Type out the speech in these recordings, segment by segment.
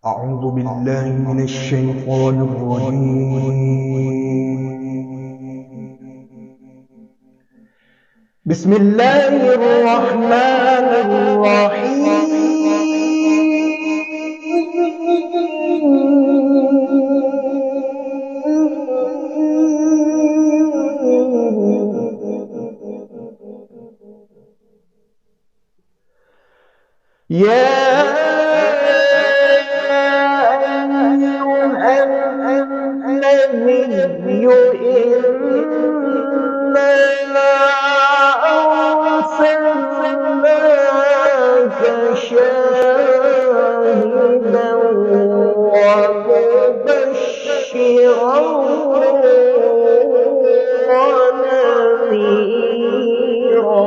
أعوذ بالله من الشيطان الرجيم. بسم الله الرحمن الرحيم. يا النبي إنا أرسلناك شاهدا ومبشرا ونذيرا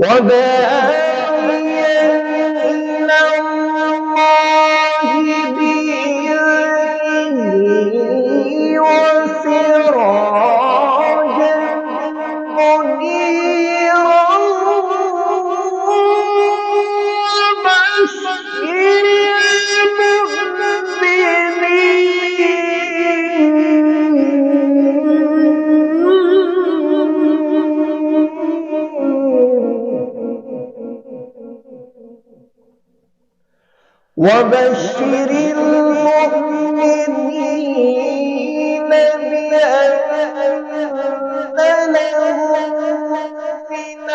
وداعيا إلى الله بإذنه وسراجا منيرا وبشر المؤمنين بأن لهم من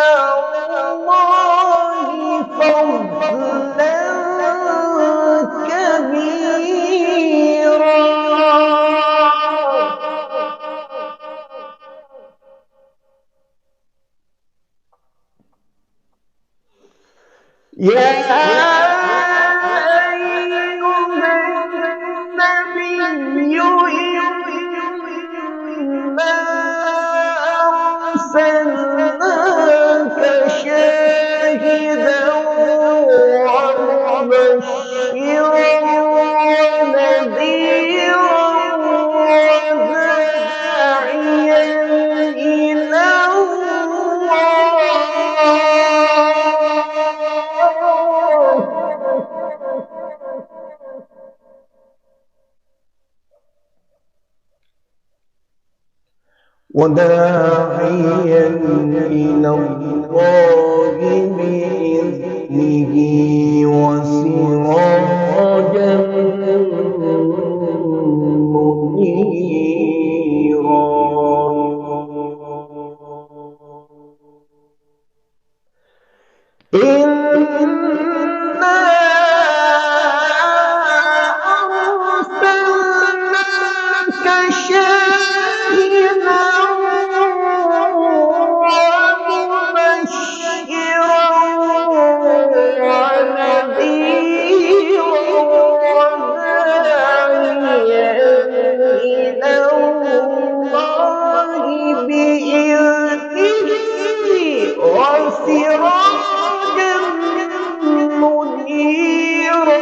الله فضلا كبيرا. يا أرسلناك شاهدا ومبشرا ونذيرا وداعيا إلى الله بإذنه وسراجا منيرا.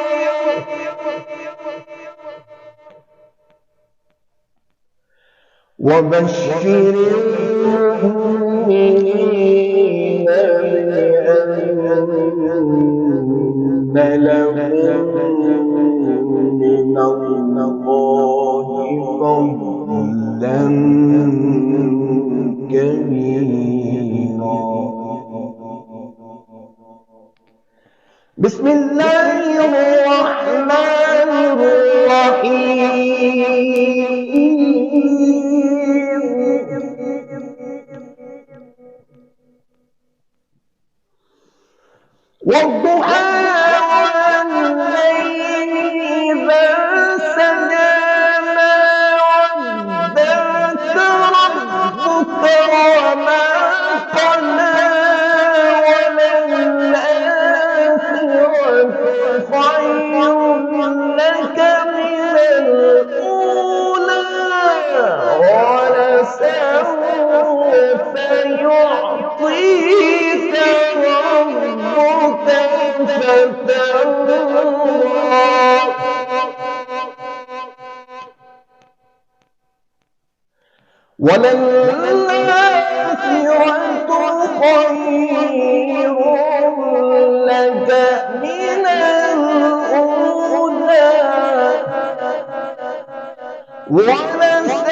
وبشر المؤمنين بأن لهم من الله فضلا كبيرا. بسم الله الرحمن الرحيم. والضحى والليل إذا سجى ما ودعك ربك وما قلى وللآخرة خير لك من الأولى ولسوف يعطيك ربك فترضى. وللآخرة خير لك من الأولى ولسوف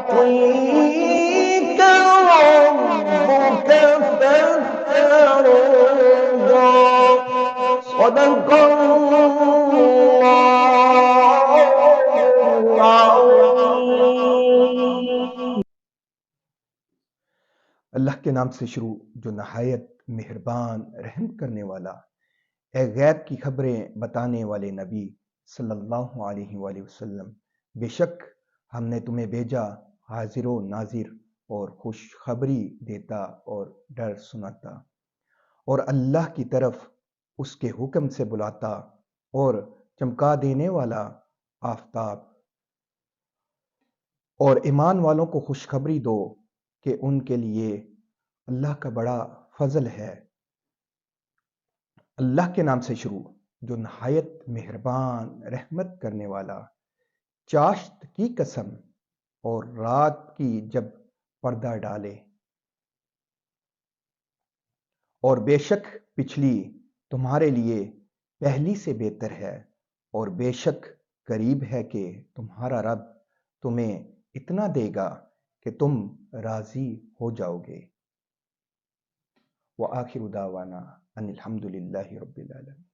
يعطيك ربك فترضى. صدق الله العظيم. अल्लाह के नाम से शुरू जो नहायत मेहरबान रहम करने वाला, ए गैब की खबरें बताने वाले नबी सल्लल्लाहु अलैहि वसल्लम, बेशक हमने तुम्हें भेजा हाजिर नाजिर और खुशखबरी देता और डर सुनाता और अल्लाह की तरफ उसके हुक्म से बुलाता और चमका देने वाला आफताब। और ईमान वालों को खुशखबरी दो कि उनके लिए अल्लाह का बड़ा फजल है। अल्लाह के नाम से शुरू जो नहायत मेहरबान रहमत करने वाला। चाश्त की कसम और रात की जब पर्दा डाले, और बेशक पिछली तुम्हारे लिए पहली से बेहतर है, और बेशक करीब है कि तुम्हारा रब तुम्हें इतना देगा कि तुम राजी हो जाओगे। व आखिर दावाना अनिल हम्दुलिल्लाहि रब्बिल आलमीन।